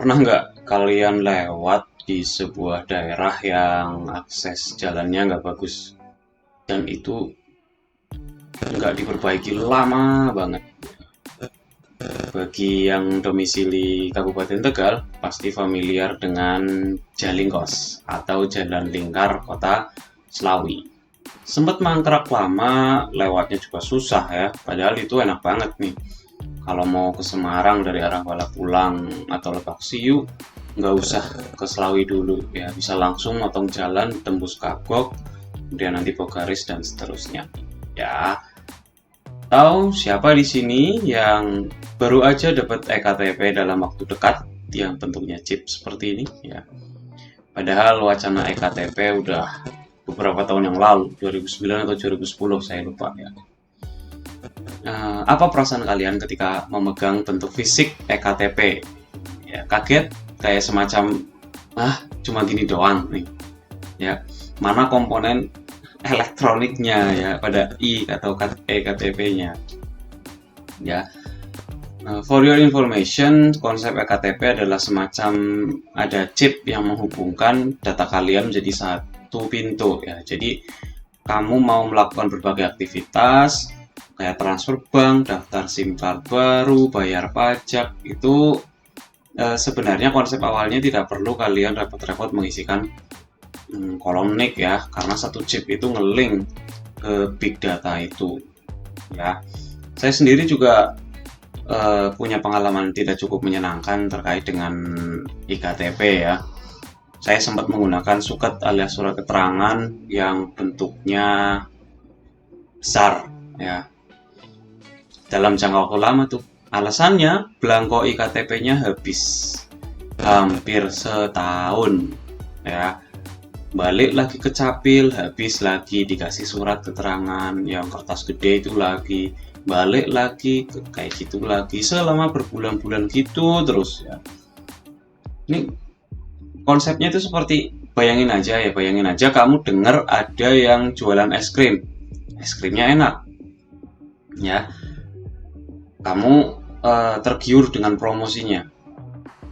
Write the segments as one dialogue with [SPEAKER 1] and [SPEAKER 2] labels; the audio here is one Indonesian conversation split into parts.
[SPEAKER 1] Pernah nggak kalian lewat di sebuah daerah yang akses jalannya nggak bagus dan itu nggak diperbaiki lama banget? Bagi yang domisili Kabupaten Tegal, pasti familiar dengan Jalingkos atau Jalan Lingkar Kota Slawi. Sempat mangkrak lama, lewatnya juga susah ya, padahal itu enak banget nih. Kalau mau ke Semarang dari arah Balapulang atau Lebak Siu, nggak usah ke Slawi dulu ya, bisa langsung motong jalan tembus Kagok, kemudian nanti Bogaris dan seterusnya. Ya, tahu siapa di sini yang baru aja dapat EKTP dalam waktu dekat yang bentuknya chip seperti ini ya. Padahal wacana EKTP udah beberapa tahun yang lalu, 2009 atau 2010 saya lupa ya. Apa perasaan kalian ketika memegang bentuk fisik EKTP? Ya, kaget kayak semacam cuma gini doang nih. Ya, mana komponen elektroniknya ya pada atau EKTP-nya. Ya. For your information, konsep EKTP adalah semacam ada chip yang menghubungkan data kalian menjadi satu pintu ya. Jadi kamu mau melakukan berbagai aktivitas kayak transfer bank, daftar SIM card baru, bayar pajak, itu sebenarnya konsep awalnya tidak perlu kalian repot-repot mengisikan kolom NIK ya, karena satu chip itu nge-link ke big data itu ya. Saya sendiri juga punya pengalaman tidak cukup menyenangkan terkait dengan iktp ya. Saya sempat menggunakan suket alias surat keterangan yang bentuknya besar ya, dalam jangka waktu lama tuh. Alasannya belangko iktp-nya habis hampir setahun ya. Balik lagi ke capil, habis lagi, dikasih surat keterangan yang kertas gede itu lagi, balik lagi kayak gitu lagi, selama berbulan-bulan gitu terus ya. Ini konsepnya itu seperti bayangin aja kamu dengar ada yang jualan es krimnya enak ya, kamu tergiur dengan promosinya,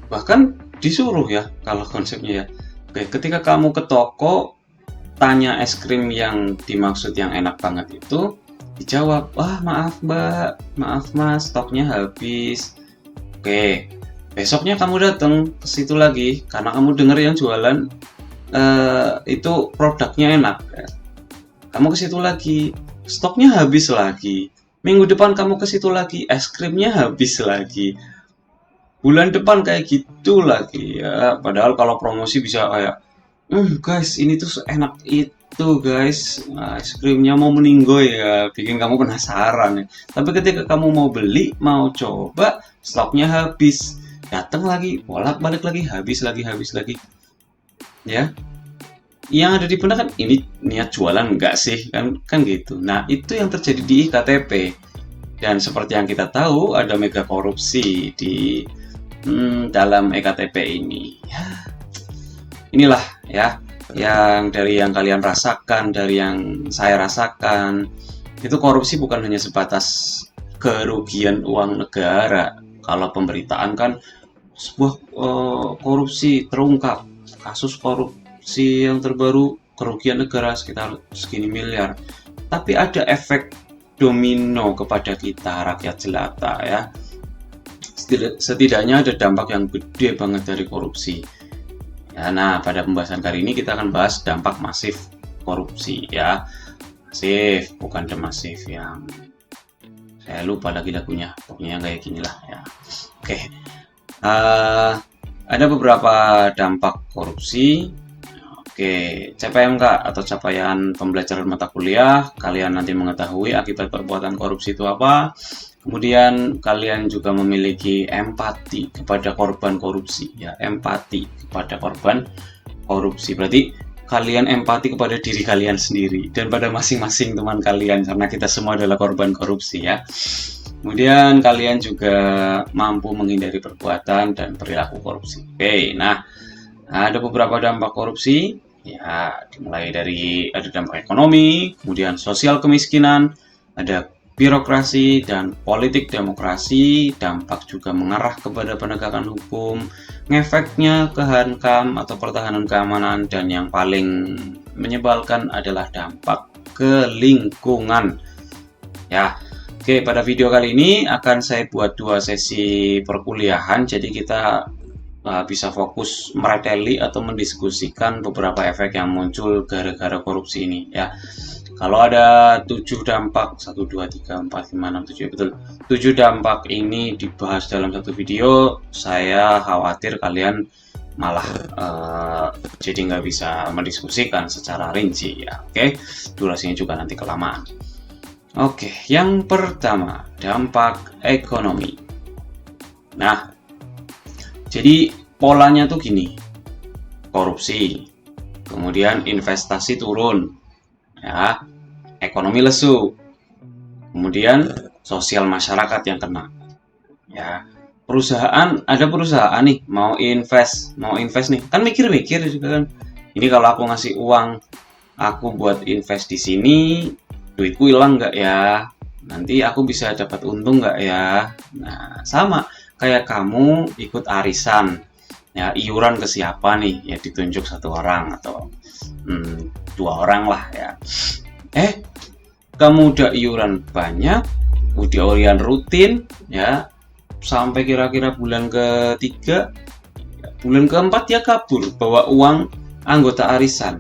[SPEAKER 1] bahkan disuruh ya kalau konsepnya ya. Oke, ketika kamu ke toko tanya es krim yang dimaksud yang enak banget itu, dijawab, wah maaf mbak, maaf mas, stoknya habis. Oke, besoknya kamu datang ke situ lagi karena kamu dengar yang jualan itu produknya enak. Kamu ke situ lagi, stoknya habis lagi. Minggu depan kamu ke situ lagi, es krimnya habis lagi. Bulan depan kayak gitu lagi ya. Padahal kalau promosi bisa kayak, guys ini tuh enak itu guys, es krimnya mau meninggoy ya, bikin kamu penasaran ya. Tapi ketika kamu mau beli, mau coba, stoknya habis, datang lagi, bolak-balik lagi, habis lagi ya. Yang ada di benak kan, ini niat jualan enggak sih, kan gitu. Nah itu yang terjadi di iktp. Dan seperti yang kita tahu, ada mega korupsi di dalam EKTP ini. Inilah ya yang dari yang kalian rasakan, dari yang saya rasakan, itu korupsi bukan hanya sebatas kerugian uang negara. Kalau pemberitaan kan sebuah korupsi terungkap, kasus korupsi yang terbaru kerugian negara sekitar segini miliar. Tapi ada efek domino kepada kita rakyat jelata ya. Setidaknya ada dampak yang gede banget dari korupsi ya. Nah pada pembahasan kali ini kita akan bahas dampak masif korupsi ya. Masif, bukan demasif yang saya lupa lagi lagunya, pokoknya kayak gini lah ya. Oke, ada beberapa dampak korupsi. Oke, CPMK atau capaian pembelajaran mata kuliah, kalian nanti mengetahui akibat perbuatan korupsi itu apa. Kemudian kalian juga memiliki empati kepada korban korupsi ya, empati kepada korban korupsi. Berarti kalian empati kepada diri kalian sendiri dan pada masing-masing teman kalian, karena kita semua adalah korban korupsi ya. Kemudian kalian juga mampu menghindari perbuatan dan perilaku korupsi. Oke, nah ada beberapa dampak korupsi ya, dimulai dari ada dampak ekonomi, kemudian sosial kemiskinan, ada birokrasi dan politik demokrasi, dampak juga mengarah kepada penegakan hukum, ngefeknya ke hankam atau pertahanan keamanan, dan yang paling menyebalkan adalah dampak ke lingkungan. Ya, oke, pada video kali ini akan saya buat 2 sesi perkuliahan, jadi kita bisa fokus mereteli atau mendiskusikan beberapa efek yang muncul gara-gara korupsi ini ya. Kalau ada 7 dampak, 1, 2, 3, 4, 5, 6, 7, betul. 7 dampak ini dibahas dalam satu video, saya khawatir kalian malah jadi nggak bisa mendiskusikan secara rinci ya. Oke, durasinya juga nanti kelamaan. Oke, yang pertama, dampak ekonomi. Nah, jadi polanya tuh gini, korupsi, kemudian investasi turun, ya, ekonomi lesu, kemudian sosial masyarakat yang kena, ya. Ada perusahaan nih mau invest nih, kan mikir-mikir juga kan. Ini kalau aku ngasih uang, aku buat invest di sini, duitku hilang nggak ya? Nanti aku bisa dapat untung nggak ya? Nah, sama kayak kamu ikut arisan, ya, iuran ke siapa nih? Ya ditunjuk 1 orang atau 2 orang lah ya. Kamu udah iuran banyak, udah iuran rutin ya, sampai kira-kira bulan ke-3, bulan ke-4 ya kabur bawa uang anggota arisan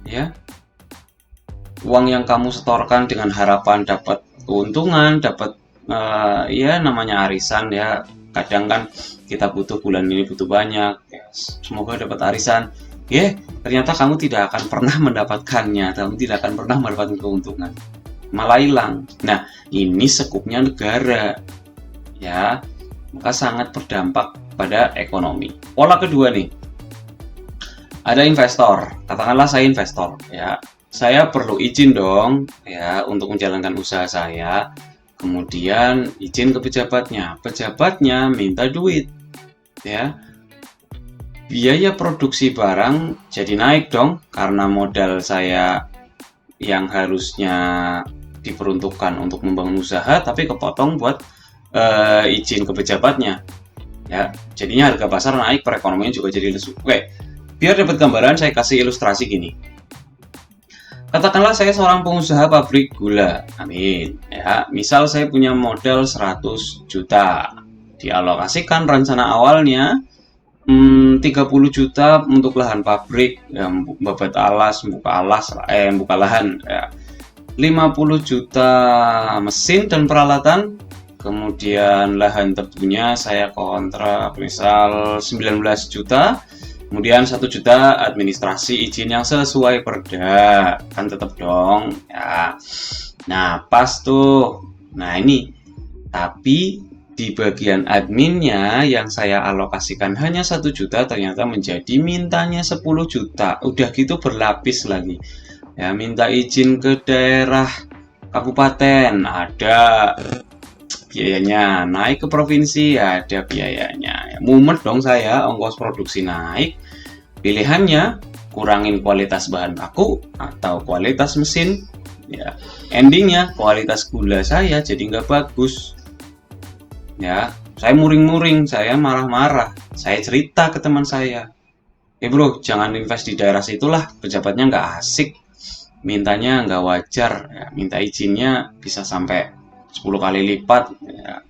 [SPEAKER 1] ya. Uang yang kamu setorkan dengan harapan dapat keuntungan, dapat ya namanya arisan ya. Kadang kan kita butuh bulan ini butuh banyak ya, semoga dapat arisan ya, ternyata kamu tidak akan pernah mendapatkannya, kamu tidak akan pernah mendapatkan keuntungan, malah hilang. Nah, ini sekupnya negara ya, maka sangat berdampak pada ekonomi. Pola kedua nih, ada investor, katakanlah saya investor ya, saya perlu izin dong ya untuk menjalankan usaha saya. Kemudian izin ke pejabatnya minta duit ya, biaya produksi barang jadi naik dong, karena modal saya yang harusnya diperuntukkan untuk membangun usaha tapi kepotong buat izin ke pejabatnya ya, jadinya harga pasar naik, perekonomian juga jadi lesu. Oke, biar dapat gambaran saya kasih ilustrasi gini. Katakanlah saya seorang pengusaha pabrik gula, amin ya. Misal saya punya modal 100 juta, dialokasikan rencana awalnya 30 juta untuk lahan pabrik ya, babat alas, buka lahan ya. 50 juta mesin dan peralatan, kemudian lahan tebunya saya kontrak misal 19 juta, kemudian 1 juta administrasi izin yang sesuai perda, kan tetap dong ya. Nah, pas tuh. Nah, ini tapi di bagian adminnya yang saya alokasikan hanya 1 juta, ternyata menjadi mintanya 10 juta. Udah gitu berlapis lagi ya, minta izin ke daerah kabupaten ada biayanya, naik ke provinsi ada biayanya ya, mumet dong saya, ongkos produksi naik. Pilihannya kurangin kualitas bahan baku atau kualitas mesin ya, endingnya kualitas gula saya jadi nggak bagus ya. Saya muring-muring, saya marah-marah, saya cerita ke teman saya, bro, jangan invest di daerah situlah, pejabatnya nggak asik, mintanya nggak wajar ya, minta izinnya bisa sampai 10 kali lipat ya.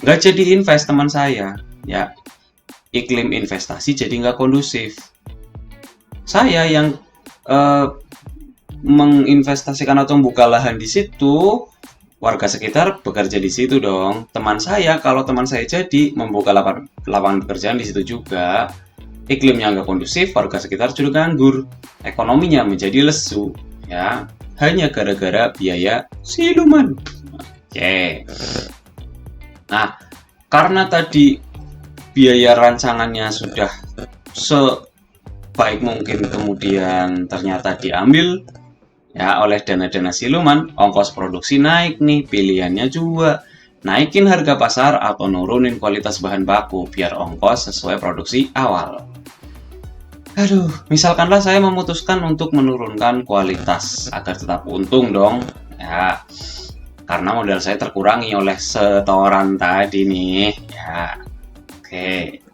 [SPEAKER 1] Nggak jadi invest teman saya ya, iklim investasi jadi nggak kondusif. Saya yang menginvestasikan atau membuka lahan di situ, warga sekitar bekerja di situ dong. Teman saya, kalau teman saya jadi membuka lapangan pekerjaan di situ juga, iklimnya nggak kondusif, warga sekitar juga nganggur, ekonominya menjadi lesu ya, hanya gara-gara biaya siluman. Oke. Nah, karena tadi biaya rancangannya sudah sebaik mungkin, kemudian ternyata diambil ya oleh dana-dana siluman, ongkos produksi naik nih, pilihannya juga naikin harga pasar atau nurunin kualitas bahan baku biar ongkos sesuai produksi awal. Aduh, misalkanlah saya memutuskan untuk menurunkan kualitas agar tetap untung dong ya. karena modal saya terkurangi oleh setoran tadi nih ya. Oke.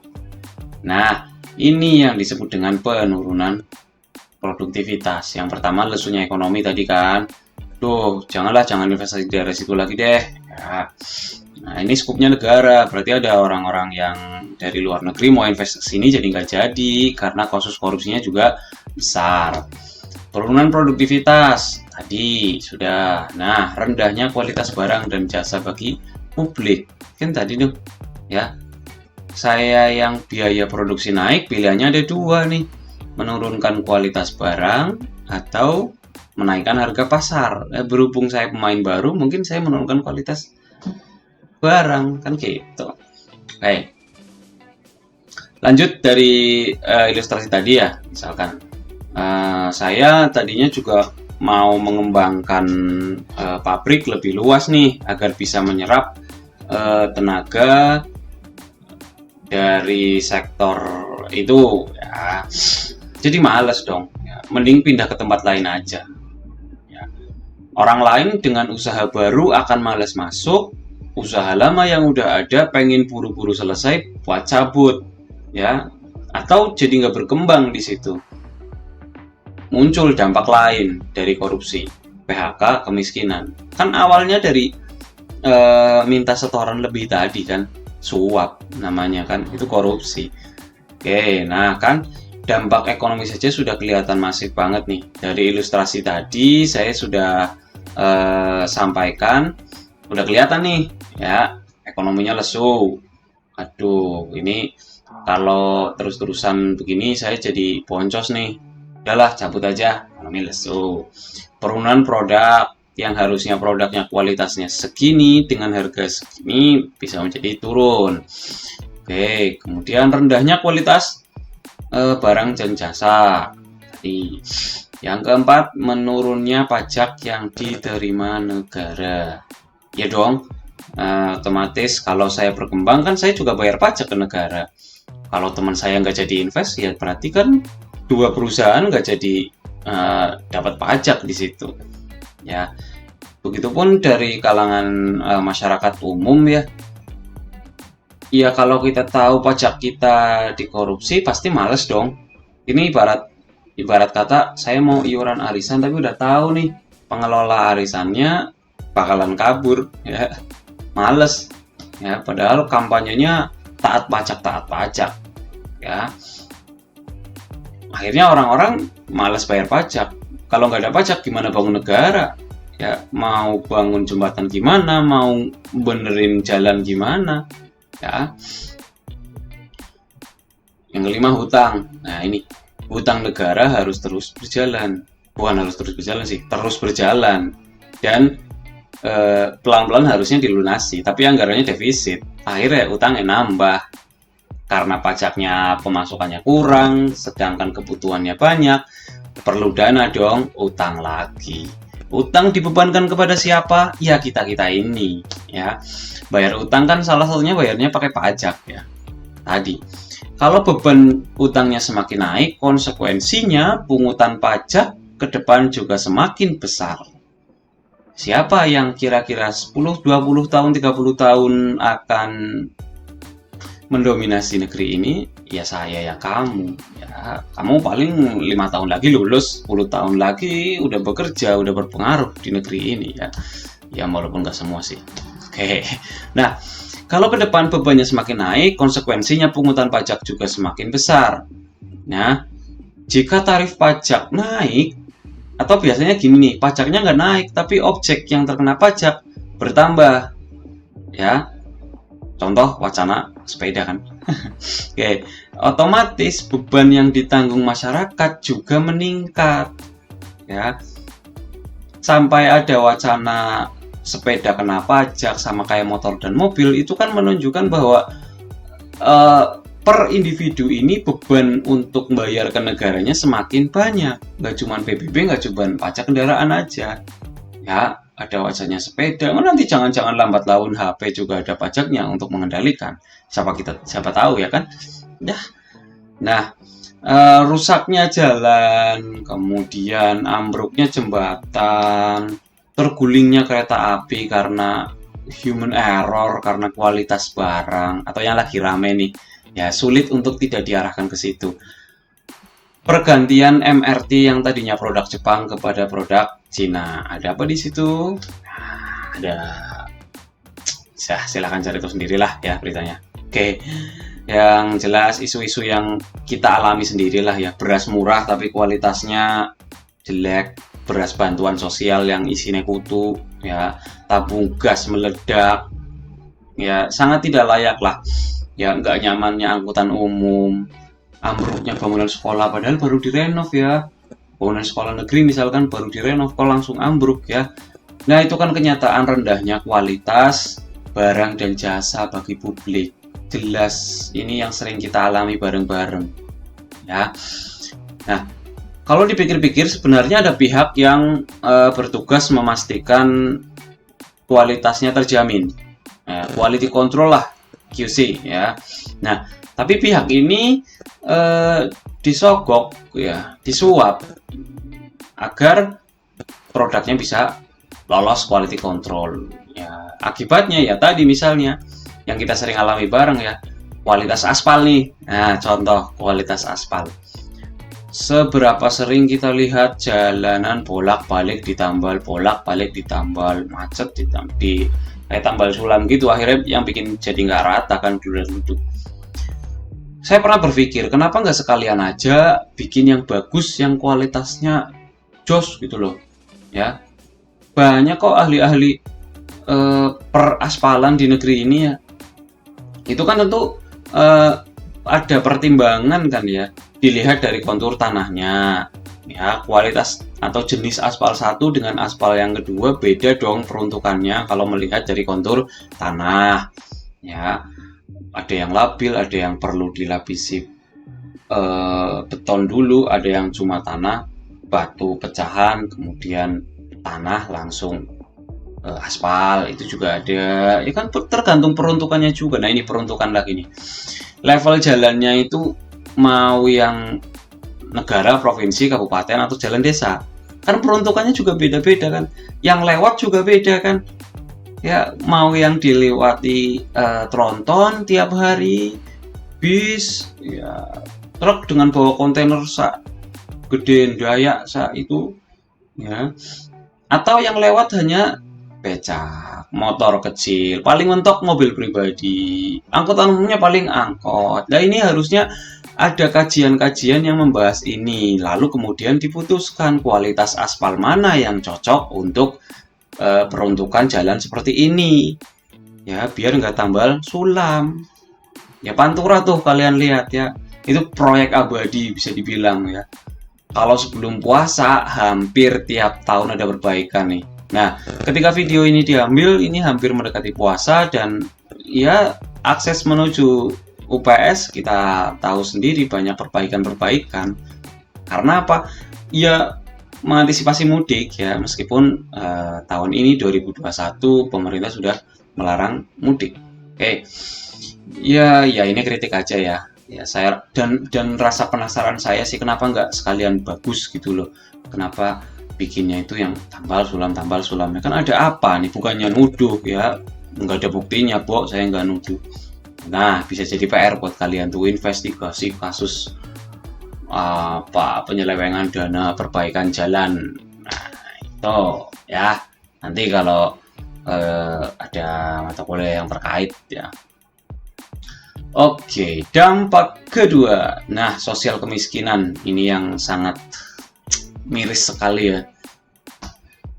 [SPEAKER 1] Nah, ini yang disebut dengan penurunan produktivitas. Yang pertama lesunya ekonomi tadi kan. Jangan investasi di daerah situ lagi deh ya. Nah, ini skupnya negara, berarti ada orang-orang yang dari luar negeri mau investasi sini jadi nggak jadi karena kasus korupsinya juga besar. Penurunan produktivitas tadi sudah. Nah, rendahnya kualitas barang dan jasa bagi publik kan tadi tuh ya. Saya yang biaya produksi naik, pilihannya ada dua nih, menurunkan kualitas barang atau menaikkan harga pasar. Berhubung saya pemain baru, mungkin saya menurunkan kualitas barang kan gitu. Oke, lanjut dari ilustrasi tadi ya, misalkan saya tadinya juga mau mengembangkan pabrik lebih luas nih agar bisa menyerap tenaga dari sektor itu ya. Jadi males dong ya. Mending pindah ke tempat lain aja ya. Orang lain dengan usaha baru akan males masuk, usaha lama yang udah ada pengen buru-buru selesai buat cabut ya, atau jadi nggak berkembang di situ. Muncul dampak lain dari korupsi, PHK, kemiskinan. Kan awalnya dari minta setoran lebih tadi kan, suap namanya kan, itu korupsi. Oke, nah kan dampak ekonomi saja sudah kelihatan masif banget nih. Dari ilustrasi tadi saya sudah sampaikan, udah kelihatan nih ya, ekonominya lesu. Aduh, ini kalau terus-terusan begini saya jadi boncos nih. Udahlah, cabut aja, ekonomi lesu. Penurunan produk, yang harusnya produknya kualitasnya segini dengan harga segini bisa menjadi turun. Oke, kemudian rendahnya kualitas barang dan jasa. Tadi. Yang keempat, menurunnya pajak yang diterima negara. Ya dong, otomatis kalau saya berkembang kan saya juga bayar pajak ke negara. Kalau teman saya nggak jadi invest, ya berarti kan dua perusahaan nggak jadi dapat pajak di situ. Ya, begitupun dari kalangan masyarakat umum ya. Ya kalau kita tahu pajak kita dikorupsi pasti males dong. Ini ibarat kata saya mau iuran arisan tapi udah tahu nih pengelola arisannya bakalan kabur ya. Males ya, padahal kampanyenya taat pajak ya. Akhirnya orang-orang malas bayar pajak. Kalau nggak ada pajak gimana bangun negara? Ya mau bangun jembatan gimana, mau benerin jalan gimana? Ya. Yang kelima, hutang. Nah ini hutang negara harus terus berjalan. Bukan harus terus berjalan sih, terus berjalan. Dan pelan-pelan harusnya dilunasi, tapi anggarannya defisit. Akhirnya utangnya nambah. Karena pajaknya pemasukannya kurang, sedangkan kebutuhannya banyak, perlu dana dong, utang lagi. Utang dibebankan kepada siapa? Ya kita-kita ini, ya. Bayar utang kan salah satunya bayarnya pakai pajak ya. Tadi, kalau beban utangnya semakin naik, konsekuensinya pungutan pajak ke depan juga semakin besar. Siapa yang kira-kira 10, 20 tahun, 30 tahun akan mendominasi negeri ini? Ya saya ya kamu. Ya, kamu paling 5 tahun lagi lulus, 10 tahun lagi udah bekerja, udah berpengaruh di negeri ini ya. Ya walaupun nggak semua sih. Oke. Nah, kalau ke depan bebannya semakin naik, konsekuensinya pungutan pajak juga semakin besar. Nah, jika tarif pajak naik, atau biasanya gini nih, pajaknya nggak naik, tapi objek yang terkena pajak bertambah. Ya, contoh wacana sepeda kan. Oke, otomatis beban yang ditanggung masyarakat juga meningkat. Ya, sampai ada wacana sepeda kena pajak sama kayak motor dan mobil, itu kan menunjukkan bahwa per individu ini beban untuk bayar ke negaranya semakin banyak. Nggak cuma PBB, nggak cuma pajak kendaraan aja. Ya, ada wacananya sepeda. Nanti jangan-jangan lambat laun HP juga ada pajaknya untuk mengendalikan. Siapa tahu ya kan? Ya. Nah, rusaknya jalan, kemudian ambruknya jembatan, tergulingnya kereta api karena human error, karena kualitas barang, atau yang lagi rame nih, ya sulit untuk tidak diarahkan ke situ. Pergantian MRT yang tadinya produk Jepang kepada produk Cina, ada apa di situ? Nah, ada, silahkan cari itu sendirilah ya beritanya. Oke, yang jelas isu-isu yang kita alami sendirilah ya, beras murah tapi kualitasnya jelek, beras bantuan sosial yang isinya kutu, ya, tabung gas meledak, ya sangat tidak layak lah, ya nggak nyamannya angkutan umum, ambruknya bangunan sekolah padahal baru direnov ya, bangunan sekolah negeri misalkan baru direnov kok langsung ambruk ya. Nah itu kan kenyataan rendahnya kualitas barang dan jasa bagi publik, jelas ini yang sering kita alami bareng-bareng ya. Nah kalau dipikir-pikir sebenarnya ada pihak yang bertugas memastikan kualitasnya terjamin, quality control lah, QC ya. Nah tapi pihak ini disogok ya, disuap agar produknya bisa lolos quality control ya. Akibatnya ya tadi misalnya yang kita sering alami bareng ya, kualitas aspal nih. Nah contoh kualitas aspal, seberapa sering kita lihat jalanan bolak-balik ditambal, macet di kayak tambal sulam gitu, akhirnya yang bikin jadi nggak rata kan duduk. Saya pernah berpikir kenapa nggak sekalian aja bikin yang bagus, yang kualitasnya jos gitu loh ya. Banyak kok ahli-ahli peraspalan di negeri ini ya, itu kan tentu ada pertimbangan kan ya, dilihat dari kontur tanahnya ya, kualitas atau jenis aspal satu dengan aspal yang kedua beda dong peruntukannya kalau melihat dari kontur tanah ya. Ada yang labil, ada yang perlu dilapisi beton dulu, ada yang cuma tanah, batu pecahan, kemudian tanah langsung aspal, itu juga ada ya kan, tergantung peruntukannya juga. Nah ini peruntukan lagi nih, level jalannya itu mau yang negara, provinsi, kabupaten, atau jalan desa, kan peruntukannya juga beda-beda kan, yang lewat juga beda kan ya, mau yang dilewati tronton tiap hari, bis ya, truk dengan bawa kontainer sak gede daya sak itu ya, atau yang lewat hanya becak, motor kecil, paling mentok mobil pribadi, angkutan umumnya paling angkot. Nah ini harusnya ada kajian-kajian yang membahas ini, lalu kemudian diputuskan kualitas aspal mana yang cocok untuk peruntukan jalan seperti ini ya, biar nggak tambal sulam ya. Pantura tuh kalian lihat ya, itu proyek abadi bisa dibilang ya. Kalau sebelum puasa hampir tiap tahun ada perbaikan nih. Nah ketika video ini diambil, ini hampir mendekati puasa, dan ya akses menuju UPS kita tahu sendiri banyak perbaikan. Karena apa ya, mengantisipasi mudik ya, meskipun tahun ini 2021 pemerintah sudah melarang mudik. Oke. Ya ini kritik aja ya. Ya saya dan rasa penasaran saya sih, kenapa nggak sekalian bagus gitu loh. Kenapa bikinnya itu yang tambal sulamnya, kan ada apa nih, bukannya nuduh ya, nggak ada buktinya Bo, saya nggak nuduh. Nah bisa jadi PR buat kalian tuh, investigasi kasus penyelewengan dana perbaikan jalan. Nah itu ya, nanti kalau ada mata kuliah yang terkait ya. Oke, dampak kedua, nah sosial kemiskinan ini yang sangat miris sekali ya.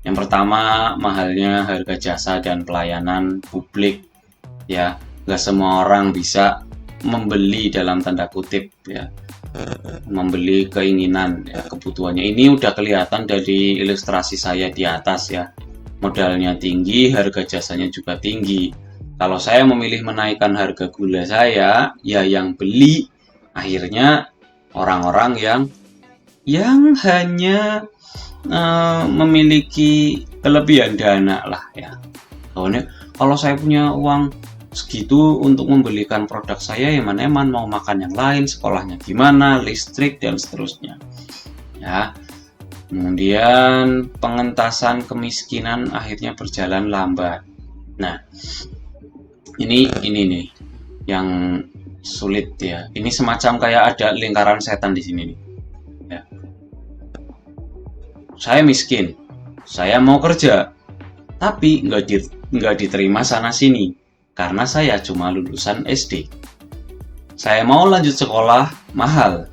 [SPEAKER 1] Yang pertama, mahalnya harga jasa dan pelayanan publik ya, nggak semua orang bisa membeli dalam tanda kutip ya, membeli keinginan ya, kebutuhannya. Ini udah kelihatan dari ilustrasi saya di atas ya, modalnya tinggi, harga jasanya juga tinggi. Kalau saya memilih menaikkan harga gula saya, ya yang beli akhirnya orang-orang yang hanya memiliki kelebihan dana lah ya. Kalau saya punya uang segitu untuk membelikan produk saya, eman-eman mau makan yang lain, sekolahnya gimana, listrik dan seterusnya ya. Kemudian pengentasan kemiskinan akhirnya berjalan lambat. Nah, ini nih yang sulit ya. Ini semacam kayak ada lingkaran setan di sini nih. Ya. Saya miskin, saya mau kerja, tapi nggak diterima sana sini karena saya cuma lulusan SD. Saya mau lanjut sekolah mahal.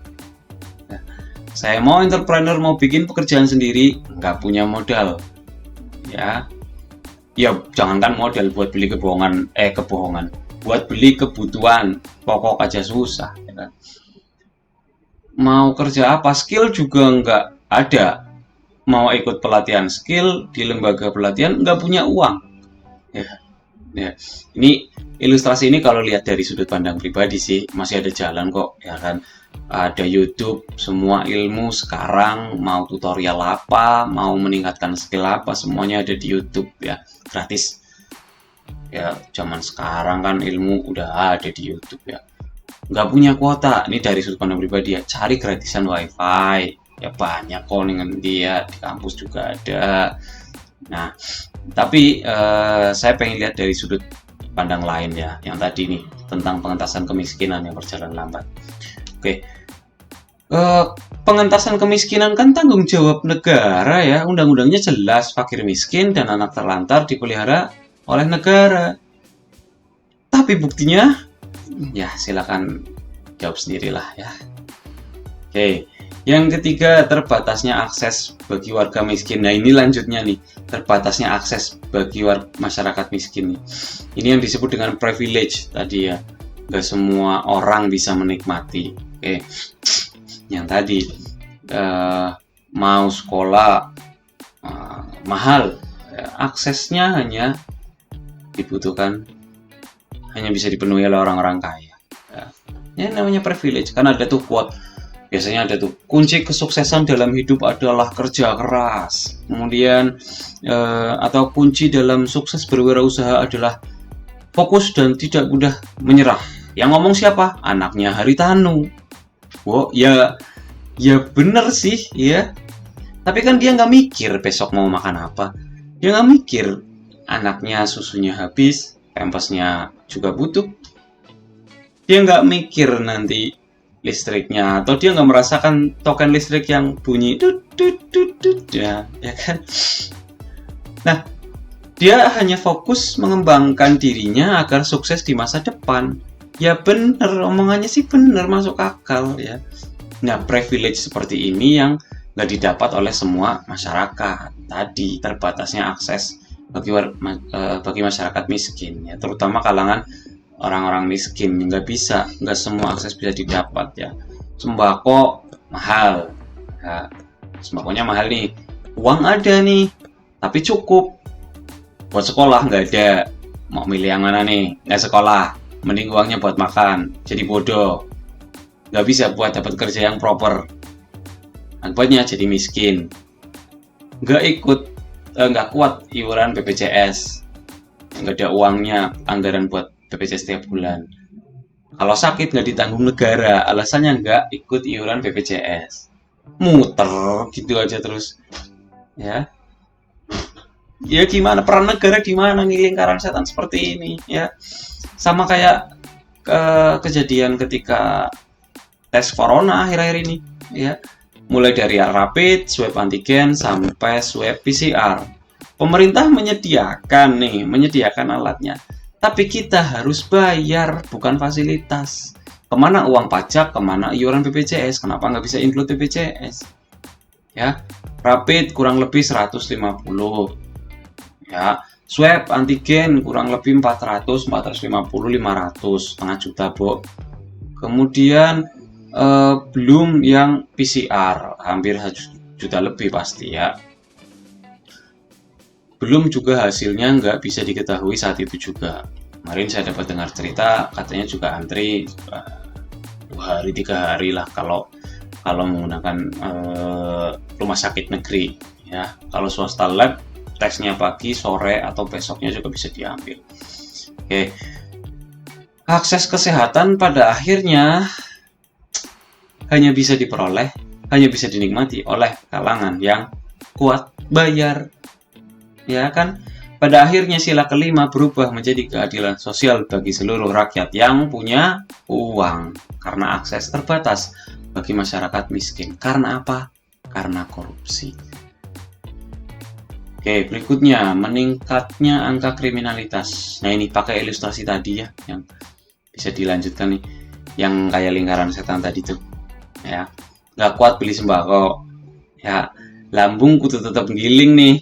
[SPEAKER 1] Saya mau entrepreneur, mau bikin pekerjaan sendiri, nggak punya modal. Ya, jangankan modal buat beli kebohongan, buat beli kebutuhan pokok aja susah. Ya kan? Mau kerja apa, skill juga nggak ada. Mau ikut pelatihan skill di lembaga pelatihan, nggak punya uang. Ya, ini ilustrasi ini kalau lihat dari sudut pandang pribadi sih masih ada jalan kok, ya kan? Ada YouTube, semua ilmu sekarang mau tutorial apa, mau meningkatkan skill apa, semuanya ada di YouTube ya, gratis. Ya, zaman sekarang kan ilmu udah ada di YouTube ya. Nggak punya kuota, ini dari sudut pandang pribadi ya, cari gratisan wifi. Ya banyak kok dengan dia di kampus juga ada. Nah, tapi saya pengen lihat dari sudut pandang lain ya, yang tadi nih tentang pengentasan kemiskinan yang berjalan lambat. Oke, pengentasan kemiskinan kan tanggung jawab negara ya, undang-undangnya jelas, fakir miskin dan anak terlantar dipelihara oleh negara. Tapi buktinya, ya silakan jawab sendirilah ya. Oke, yang ketiga terbatasnya akses bagi warga miskin. Nah ini lanjutnya nih, terbatasnya akses bagi masyarakat miskin nih. Ini yang disebut dengan privilege tadi ya, nggak semua orang bisa menikmati. Oke, yang tadi mau sekolah mahal, aksesnya hanya bisa dipenuhi oleh orang-orang kaya. Ya namanya privilege, kan ada tuh quote, biasanya ada tuh, kunci kesuksesan dalam hidup adalah kerja keras. Kemudian atau kunci dalam sukses berwirausaha adalah fokus dan tidak mudah menyerah. Yang ngomong siapa? Anaknya Haritanu. Wow, ya bener sih ya. Tapi kan dia nggak mikir besok mau makan apa. Dia nggak mikir anaknya susunya habis, pampasnya juga butuh. Dia nggak mikir nanti listriknya, atau dia nggak merasakan token listrik yang bunyi tut ya kan. Nah, dia hanya fokus mengembangkan dirinya agar sukses di masa depan. Ya bener, omongannya sih bener, masuk akal ya. Nah, privilege seperti ini yang nggak didapat oleh semua masyarakat. Tadi terbatasnya akses bagi masyarakat miskin ya, terutama kalangan orang-orang miskin. Nggak semua akses bisa didapat ya. Sembako mahal ya, sembakonya mahal nih, uang ada nih tapi cukup buat sekolah nggak ada. Mau milih yang mana nih? Nggak sekolah, mending uangnya buat makan, jadi bodoh. Nggak bisa buat dapat kerja yang proper, akibatnya jadi miskin. Nggak kuat iuran BPJS, nggak ada uangnya anggaran buat BPJS setiap bulan. Kalau sakit nggak ditanggung negara, alasannya nggak ikut iuran BPJS. Muter gitu aja terus. Ya gimana peran negara, gimana nih lingkaran setan seperti ini ya. Sama kayak kejadian ketika tes corona akhir-akhir ini ya. Mulai dari rapid, swab antigen sampai swab PCR. Pemerintah menyediakan alatnya. Tapi kita harus bayar, bukan fasilitas. Kemana uang pajak, kemana iuran BPJS? Kenapa nggak bisa include BPJS? Ya, rapid kurang lebih 150. Ya, swab antigen kurang lebih 400, 450, 500, setengah juta, Bo. Kemudian belum yang PCR, hampir 1 juta lebih pasti ya. Belum juga hasilnya nggak bisa diketahui saat itu juga. Kemarin saya dapat dengar cerita, katanya juga antri 2 hari 3 hari lah kalau menggunakan rumah sakit negeri ya. Kalau swasta lab, tesnya pagi, sore, atau besoknya juga bisa diambil. Oke. Akses kesehatan pada akhirnya hanya bisa diperoleh hanya bisa dinikmati oleh kalangan yang kuat bayar. Ya kan? Pada akhirnya sila kelima berubah menjadi keadilan sosial bagi seluruh rakyat yang punya uang karena akses terbatas bagi masyarakat miskin. Karena apa? Karena korupsi. Oke, berikutnya meningkatnya angka kriminalitas. Nah, ini pakai ilustrasi tadi ya, yang bisa dilanjutkan nih, yang kayak lingkaran setan tadi tuh. Ya, nggak kuat beli sembako. Ya, lambung kudu tetap giling nih.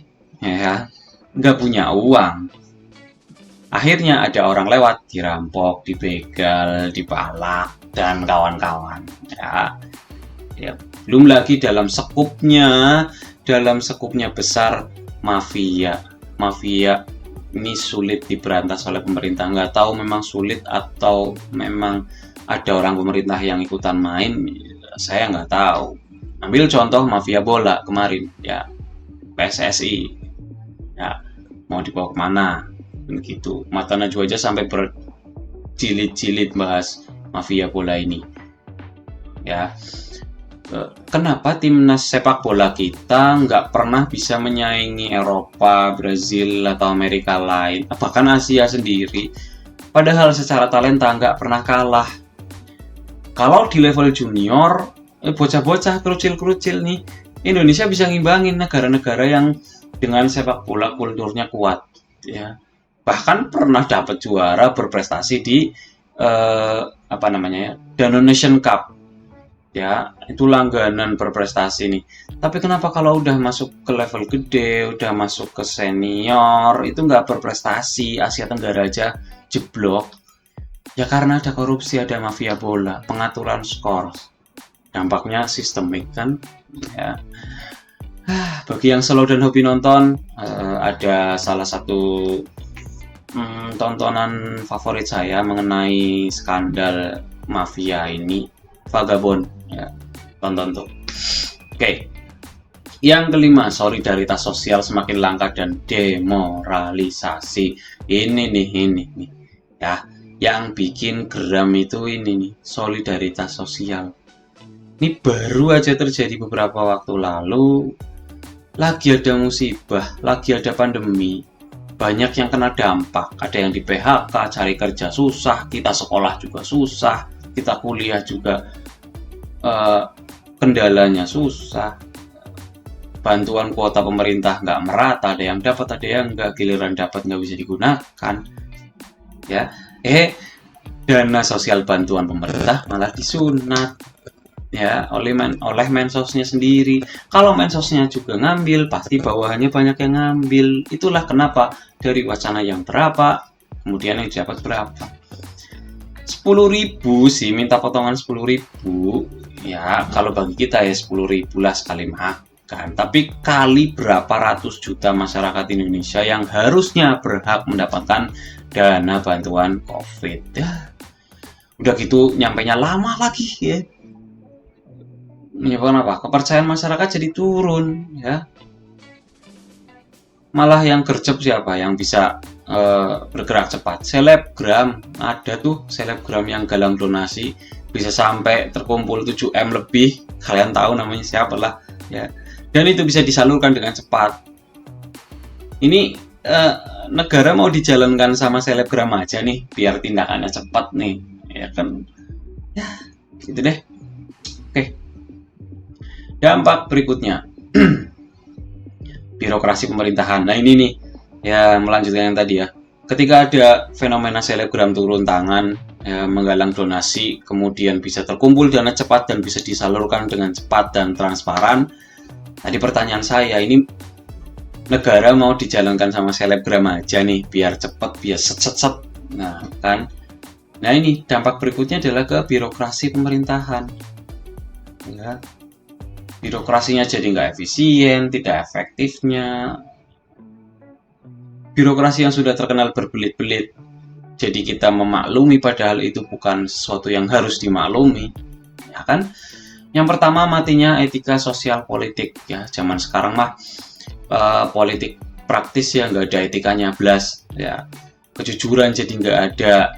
[SPEAKER 1] Ya, nggak punya uang. Akhirnya ada orang lewat, dirampok, dibegal, dipalak, dan kawan-kawan. Ya, belum lagi dalam sekupnya besar mafia ini sulit diberantas oleh pemerintah. Nggak tahu memang sulit atau memang ada orang pemerintah yang ikutan main, saya nggak tahu. Ambil contoh mafia bola kemarin ya, PSSI ya, mau dibawa kemana begitu. Mata Najwa aja sampai berjilid-jilid bahas mafia bola ini ya. Kenapa timnas sepak bola kita nggak pernah bisa menyaingi Eropa, Brazil, atau Amerika lain, bahkan Asia sendiri, padahal secara talenta nggak pernah kalah. Kalau di level junior, bocah-bocah kerucil-kerucil nih, Indonesia bisa ngimbangin negara-negara yang dengan sepak bola kulturnya kuat ya. Bahkan pernah dapat juara, berprestasi di Danone Nation Cup ya, itu langganan berprestasi nih. Tapi kenapa kalau udah masuk ke level gede, udah masuk ke senior, itu nggak berprestasi? Asia Tenggara aja jeblok ya, karena ada korupsi, ada mafia bola, pengaturan skor, dampaknya sistemik kan ya. Bagi yang slow dan hobi nonton, ada salah satu tontonan favorit saya mengenai skandal mafia ini, Vagabond ya, tonton tuh. Oke. Yang kelima, solidaritas sosial semakin langka dan demoralisasi. Ini nih ya, yang bikin geram itu ini nih, solidaritas sosial. Ini baru aja terjadi beberapa waktu lalu. Lagi ada musibah, lagi ada pandemi, banyak yang kena dampak. Ada yang di PHK, cari kerja susah, kita sekolah juga susah, kita kuliah juga kendalanya susah, bantuan kuota pemerintah nggak merata, ada yang dapat, ada yang nggak, giliran dapat nggak bisa digunakan ya. Dana sosial bantuan pemerintah malah disunat ya oleh mensosnya sendiri. Kalau mensosnya juga ngambil, pasti bawahannya banyak yang ngambil. Itulah kenapa dari wacana yang berapa, kemudian yang dapat berapa. 10.000 sih, minta potongan 10.000 ya, kalau bagi kita ya 10.000 lah sekali makan. Tapi kali berapa ratus juta masyarakat Indonesia yang harusnya berhak mendapatkan dana bantuan COVID ya. Udah gitu nyampainya lama lagi ya. Menyebabkan apa? Kepercayaan masyarakat jadi turun ya. Malah yang gercep siapa? Yang bisa bergerak cepat, selebgram. Ada tuh selebgram yang galang donasi bisa sampai terkumpul 7M lebih, kalian tahu namanya siapa lah ya, dan itu bisa disalurkan dengan cepat. Ini negara mau dijalankan sama selebgram aja nih biar tindakannya cepat nih ya kan ya, gitu deh. Oke, dampak berikutnya birokrasi pemerintahan. Nah ini nih ya, melanjutkan yang tadi ya, ketika ada fenomena selebgram turun tangan ya, menggalang donasi, kemudian bisa terkumpul dana cepat dan bisa disalurkan dengan cepat dan transparan. Tadi pertanyaan saya, ini negara mau dijalankan sama selebgram aja nih biar cepat, biar set. Nah kan, nah ini dampak berikutnya adalah ke birokrasi pemerintahan ya. Birokrasinya jadi nggak efisien, tidak efektifnya. Birokrasi yang sudah terkenal berbelit-belit, jadi kita memaklumi padahal itu bukan sesuatu yang harus dimaklumi ya kan. Yang pertama, matinya etika sosial politik ya. Zaman sekarang mah politik praktis ya, nggak ada etikanya blas ya. Kejujuran jadi nggak ada.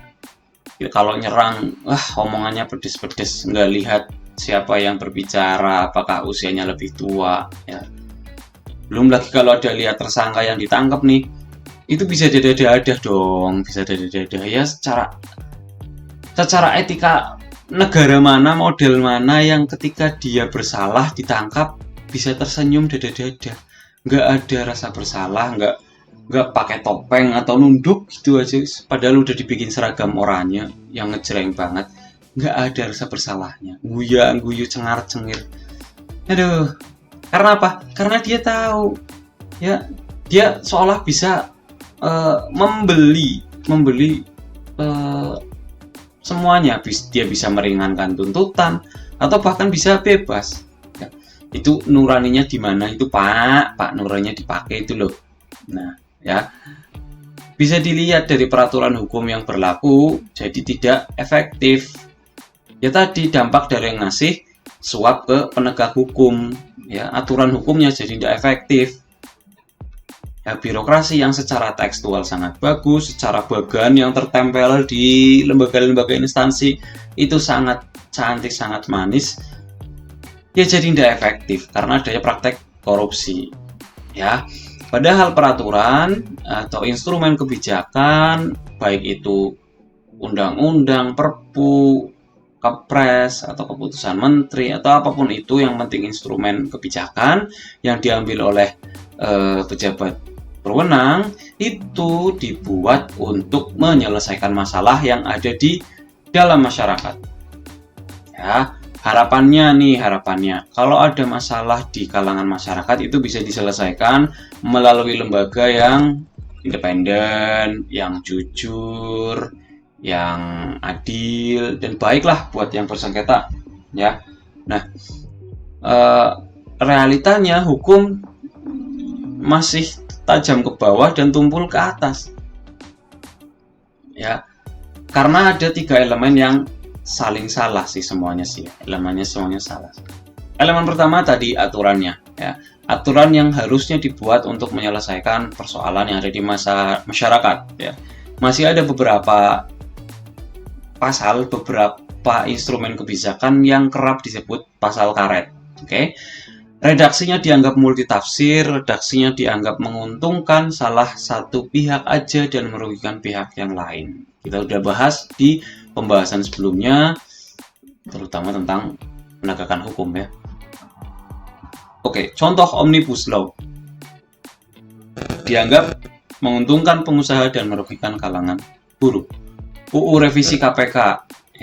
[SPEAKER 1] Kalau nyerang, omongannya pedes-pedes, nggak lihat siapa yang berbicara, apakah usianya lebih tua, ya. Belum lagi kalau ada lihat tersangka yang ditangkap nih, itu bisa dadah-dadah dong, bisa dadah-dadah ya. Secara etika, negara mana, model mana yang ketika dia bersalah ditangkap bisa tersenyum dadah-dadah, nggak ada rasa bersalah, nggak pakai topeng atau nunduk gitu aja, padahal udah dibikin seragam oranye yang ngejreng banget, nggak ada rasa bersalahnya, guyu cengar cengir. Aduh, karena apa? Karena dia tahu, ya, dia seolah bisa membeli semuanya. Dia bisa meringankan tuntutan atau bahkan bisa bebas, ya. Itu nuraninya di mana itu, Pak nuraninya dipakai itu loh. Nah, ya, bisa dilihat dari peraturan hukum yang berlaku jadi tidak efektif. Ya tadi, dampak dari yang ngasih suap ke penegak hukum, ya, aturan hukumnya jadi tidak efektif. Ya, birokrasi yang secara tekstual sangat bagus, secara bagan yang tertempel di lembaga-lembaga instansi itu sangat cantik, sangat manis, ya jadi tidak efektif karena adanya praktek korupsi, ya. Padahal peraturan atau instrumen kebijakan, baik itu undang-undang, perpu, kepres, atau keputusan menteri, atau apapun itu, yang penting instrumen kebijakan yang diambil oleh pejabat berwenang itu dibuat untuk menyelesaikan masalah yang ada di dalam masyarakat. Ya, harapannya kalau ada masalah di kalangan masyarakat itu bisa diselesaikan melalui lembaga yang independen, yang jujur, yang adil dan baiklah buat yang bersengketa, ya. Nah, realitanya hukum masih tajam ke bawah dan tumpul ke atas, ya, karena ada 3 elemen yang saling salah sih semuanya sih, elemennya semuanya salah. Elemen pertama tadi aturannya, ya, aturan yang harusnya dibuat untuk menyelesaikan persoalan yang ada di masyarakat, ya. Masih ada beberapa pasal, beberapa instrumen kebijakan yang kerap disebut pasal karet, oke. Redaksinya dianggap multitafsir, redaksinya dianggap menguntungkan salah satu pihak aja dan merugikan pihak yang lain. Kita udah bahas di pembahasan sebelumnya, terutama tentang penegakan hukum, ya. Oke, contoh Omnibus Law. Dianggap menguntungkan pengusaha dan merugikan kalangan buruh. UU revisi KPK,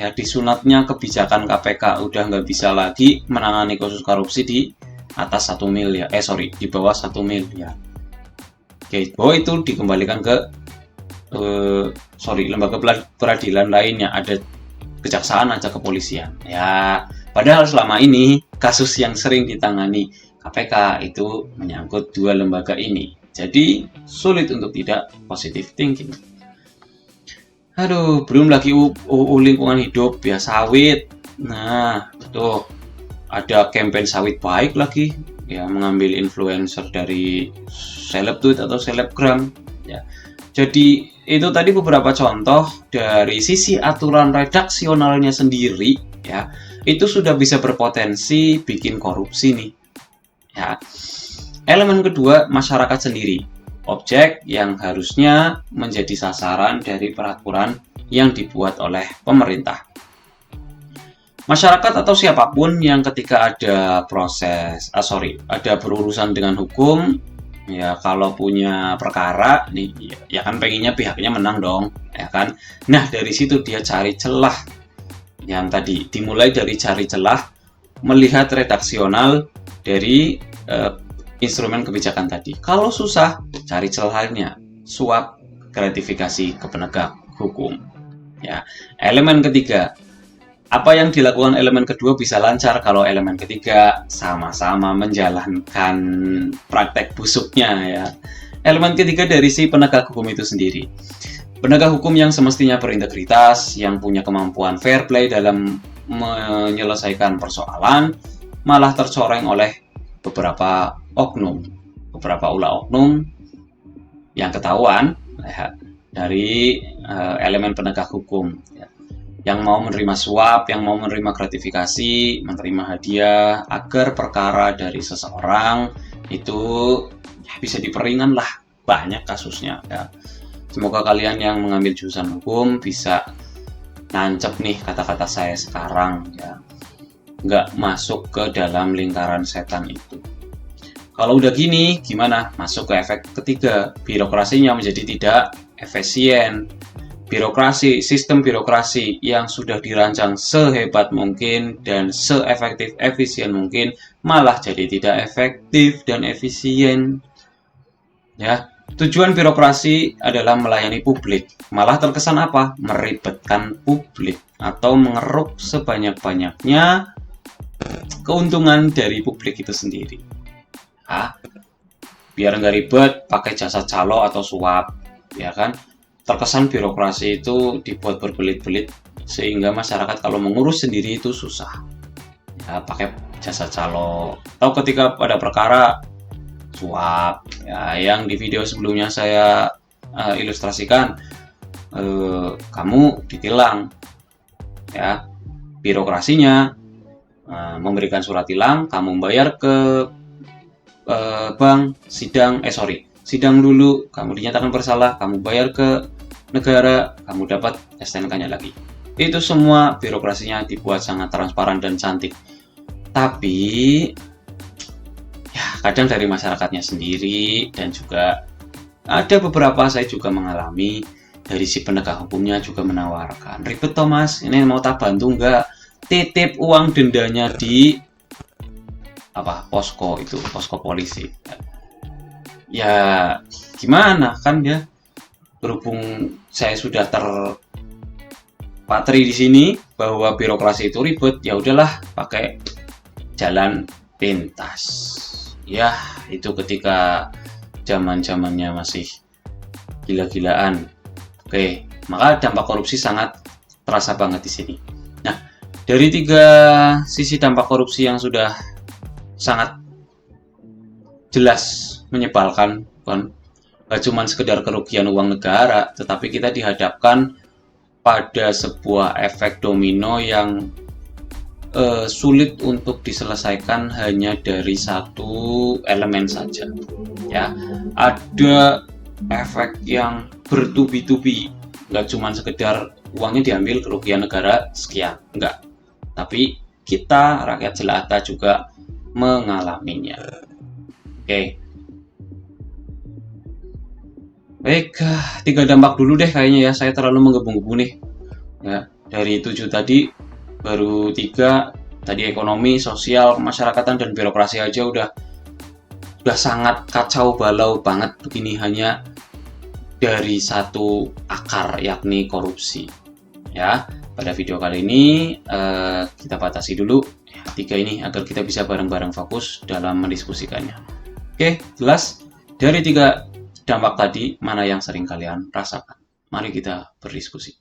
[SPEAKER 1] ya, disunatnya kebijakan KPK, udah nggak bisa lagi menangani kasus korupsi di atas 1 miliar, di bawah 1 miliar. Oke, bahwa itu dikembalikan ke lembaga peradilan lainnya, ada kejaksaan, ada kepolisian, ya. Padahal selama ini kasus yang sering ditangani KPK itu menyangkut 2 lembaga ini, jadi sulit untuk tidak positive thinking. Aduh, belum lagi UU lingkungan hidup, ya, sawit. Nah, tuh ada campaign sawit baik lagi, ya, mengambil influencer dari seleb-tweet atau selebgram, ya. Jadi itu tadi beberapa contoh dari sisi aturan redaksionalnya sendiri, ya, itu sudah bisa berpotensi bikin korupsi nih, ya. Elemen kedua, masyarakat sendiri, objek yang harusnya menjadi sasaran dari peraturan yang dibuat oleh pemerintah. Masyarakat atau siapapun yang ketika ada ada berurusan dengan hukum, ya, kalau punya perkara nih, ya kan pengennya pihaknya menang dong, ya kan. Nah, dari situ dia cari celah, yang tadi dimulai dari cari celah, melihat redaksional dari instrumen kebijakan tadi. Kalau susah, cari celahnya, suap, gratifikasi ke penegak hukum, ya. Elemen ketiga, apa yang dilakukan elemen kedua bisa lancar kalau elemen ketiga sama-sama menjalankan praktek busuknya, ya. Elemen ketiga dari si penegak hukum itu sendiri. Penegak hukum yang semestinya berintegritas, yang punya kemampuan fair play dalam menyelesaikan persoalan, malah tercoreng oleh beberapa ulah oknum yang ketahuan, ya, dari elemen penegak hukum, ya. yang mau menerima suap, yang mau menerima gratifikasi, menerima hadiah, agar perkara dari seseorang itu ya, bisa diperingan lah. Banyak kasusnya ya. Semoga kalian yang mengambil jurusan hukum bisa nancep nih kata-kata saya sekarang ya, nggak masuk ke dalam lingkaran setan itu. Kalau udah gini, gimana? Masuk ke efek ketiga, birokrasinya menjadi tidak efisien. Birokrasi, sistem birokrasi yang sudah dirancang sehebat mungkin dan seefektif efisien mungkin malah jadi tidak efektif dan efisien. Ya, tujuan birokrasi adalah melayani publik. Malah terkesan apa? Meribetkan publik atau mengeruk sebanyak-banyaknya keuntungan dari publik itu sendiri. Ah, biar nggak ribet pakai jasa calo atau suap, ya kan? Terkesan birokrasi itu dibuat berbelit-belit sehingga masyarakat kalau mengurus sendiri itu susah. Ya, pakai jasa calo atau ketika pada perkara suap, ya, yang di video sebelumnya saya ilustrasikan, kamu ditilang, ya, birokrasinya memberikan surat tilang, kamu bayar ke bank, sidang dulu, kamu dinyatakan bersalah, kamu bayar ke negara, kamu dapat STNK-nya lagi. Itu semua birokrasinya dibuat sangat transparan dan cantik. Tapi ya kadang dari masyarakatnya sendiri dan juga ada beberapa saya juga mengalami dari si penegak hukumnya juga menawarkan, ribet Thomas, ini mau tak bantu nggak? Titip uang dendanya di posko itu, posko polisi. Ya gimana kan ya, berhubung saya sudah terpatri di sini bahwa birokrasi itu ribet, ya udahlah pakai jalan pintas. Ya itu ketika zaman-zamannya masih gila-gilaan. Oke, maka dampak korupsi sangat terasa banget di sini. Nah, dari 3 sisi dampak korupsi yang sudah sangat jelas menyebalkan, kan? Gak cuma sekedar kerugian uang negara, tetapi kita dihadapkan pada sebuah efek domino yang sulit untuk diselesaikan hanya dari satu elemen saja. Ya, ada efek yang bertubi-tubi, nggak cuma sekedar uangnya diambil kerugian negara sekian, enggak. Tapi kita rakyat jelata juga mengalaminya. Oke. Baik, 3 dampak dulu deh kayaknya ya. Saya terlalu menggebu-gebu nih. Ya, dari 7 tadi baru 3 tadi ekonomi, sosial, kemasyarakatan dan birokrasi aja udah sangat kacau balau banget begini hanya dari satu akar yakni korupsi. Ya, pada video kali ini kita batasi dulu 3 ini agar kita bisa bareng-bareng fokus dalam mendiskusikannya. Oke, jelas dari 3 dampak tadi mana yang sering kalian rasakan? Mari kita berdiskusi.